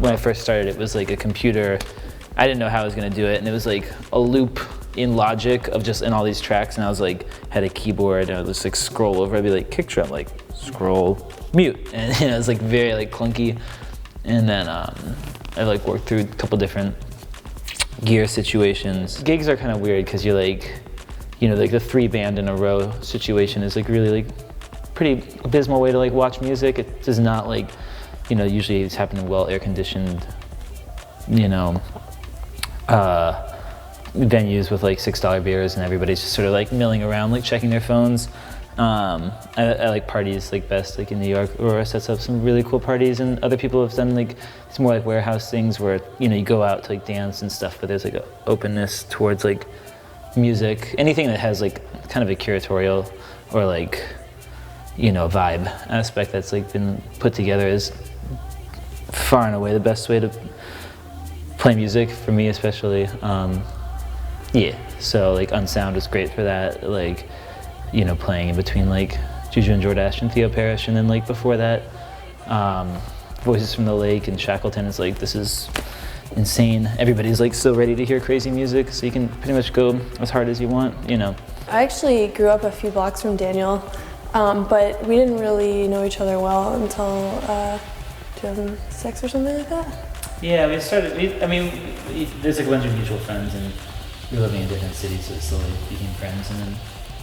when I first started, it was like a computer. I didn't know how I was gonna do it, and it was like a loop in Logic of just in all these tracks, and I was like, had a keyboard, and I would just like scroll over, I'd be like, kick drum, like scroll, mute, and it was like very like clunky. And then I like worked through a couple different gear situations. Gigs are kind of weird because you're like, you know, like the 3 band in a row situation is like really like pretty abysmal way to like watch music. It does not like, you know, usually it's happening well air-conditioned, you know, venues with like $6 beers and everybody's just sort of like milling around, like checking their phones. I like parties like best, like in New York. Aurora sets up some really cool parties, and other people have done like, it's more like warehouse things where, you know, you go out to like dance and stuff, but there's like an openness towards like music. Anything that has like kind of a curatorial or like, you know, vibe aspect that's like been put together is far and away the best way to play music for me, especially. Yeah, so like Unsound is great for that, like, you know, playing in between like Juju and Jordache and Theo Parrish, and then like before that, Voices from the Lake and Shackleton is like, this is insane. Everybody's like so ready to hear crazy music, so you can pretty much go as hard as you want, you know. I actually grew up a few blocks from Daniel, but we didn't really know each other well until 2006 or something like that. Yeah, we started, there's like a bunch of mutual friends, and we were living in different cities, so slowly became friends, and then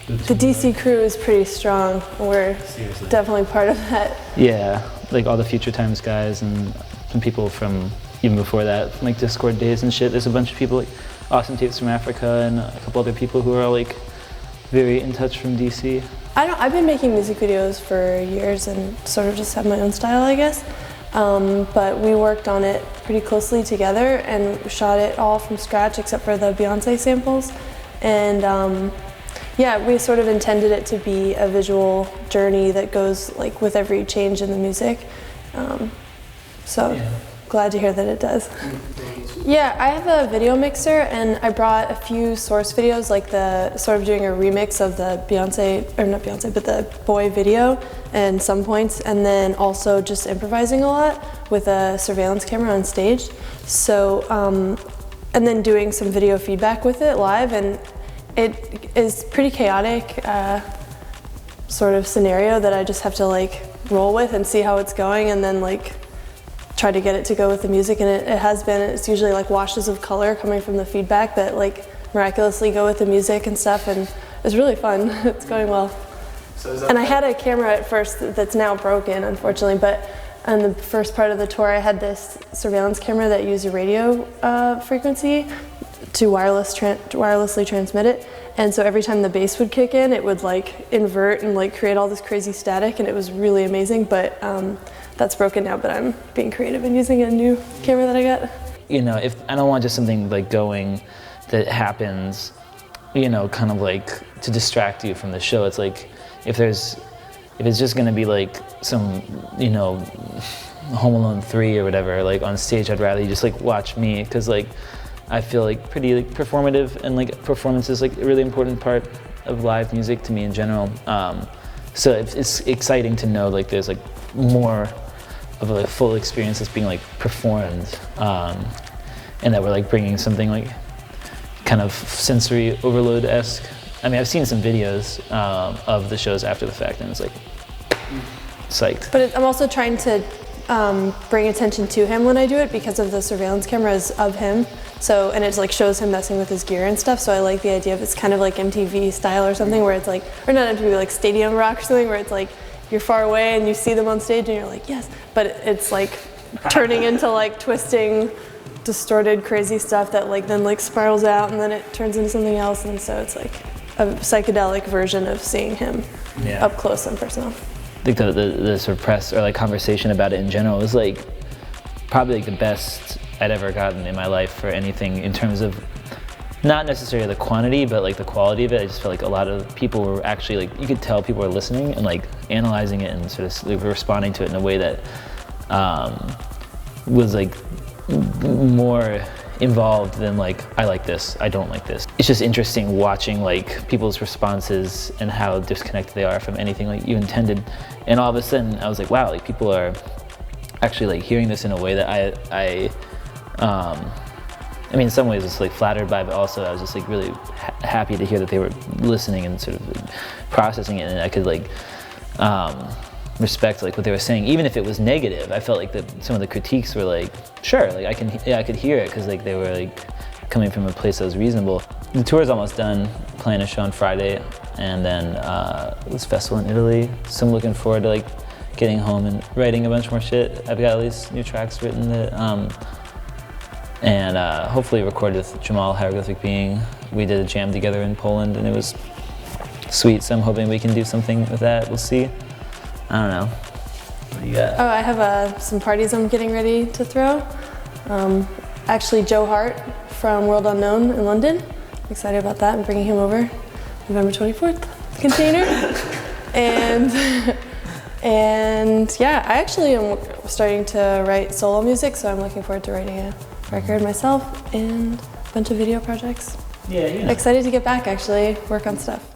the DC crew is pretty strong. We're seriously definitely part of that. Yeah, like all the Future Times guys and some people from even before that, from like Discord days and shit. There's a bunch of people like Awesome Tapes from Africa and a couple other people who are all like very in touch from DC. I've been making music videos for years and sort of just have my own style, I guess. But we worked on it pretty closely together and shot it all from scratch except for the Beyonce samples. And yeah, we sort of intended it to be a visual journey that goes like with every change in the music. So yeah. Glad to hear that it does. Yeah, I have a video mixer and I brought a few source videos, like the sort of doing a remix of the Beyonce, or not Beyonce, but the Boy video and some points, and then also just improvising a lot with a surveillance camera on stage. So, and then doing some video feedback with it live, and it is pretty chaotic sort of scenario that I just have to like roll with and see how it's going, and then like try to get it to go with the music, and it has been. It's usually like washes of color coming from the feedback that like miraculously go with the music and stuff, and it's really fun. It's going well. And I had a camera at first that's now broken, unfortunately, but on the first part of the tour I had this surveillance camera that used a radio frequency to wirelessly transmit it, and so every time the bass would kick in, it would like invert and like create all this crazy static, and it was really amazing. But that's broken now, but I'm being creative and using a new camera that I got. You know, if I don't want just something like going that happens, you know, kind of like to distract you from the show. It's like if it's just gonna be like some, you know, Home Alone 3 or whatever, like on stage, I'd rather you just like watch me, because like I feel like pretty like performative, and like performance is like a really important part of live music to me in general. So it's exciting to know like there's like more of a full experience that's being like performed, and that we're like bringing something like kind of sensory overload-esque. I mean, I've seen some videos of the shows after the fact, and it's like psyched. But I'm also trying to bring attention to him when I do it, because of the surveillance cameras of him. So, and it like shows him messing with his gear and stuff. So I like the idea of it's kind of like MTV style or something, where it's like, or not MTV, like Stadium Rock or something, where it's like you're far away and you see them on stage and you're like, yes. But it's like turning into like twisting, distorted, crazy stuff that like then like spirals out, and then it turns into something else. And so it's like a psychedelic version of seeing him up close and personal. I think the sort of press or like conversation about it in general is like probably like the best I'd ever gotten in my life for anything, in terms of not necessarily the quantity, but like the quality of it. I just felt like a lot of people were actually like, you could tell people were listening and like analyzing it and sort of like, responding to it in a way that was like more involved than like, I like this, I don't like this. It's just interesting watching like people's responses and how disconnected they are from anything like you intended. And all of a sudden I was like, wow, like people are actually like hearing this in a way that I mean, in some ways it's like flattered by, but also I was just like really happy to hear that they were listening and sort of like, processing it, and I could like respect like what they were saying, even if it was negative. I felt like some of the critiques were like, sure, like I could hear it because like they were like coming from a place that was reasonable. The tour is almost done. Playing a show on Friday, and then this festival in Italy. So I'm looking forward to like getting home and writing a bunch more shit. I've got at least new tracks written that. And hopefully record with Jamal, Hieroglyphic Being. We did a jam together in Poland and it was sweet, so I'm hoping we can do something with that. We'll see. I don't know. What do you got? Oh, I have some parties I'm getting ready to throw. Actually, Joe Hart from World Unknown in London. I'm excited about that. I'm bringing him over November 24th, container. And yeah, I actually am starting to write solo music, so I'm looking forward to writing a record myself and a bunch of video projects. Yeah, you know. Excited to get back, actually, work on stuff.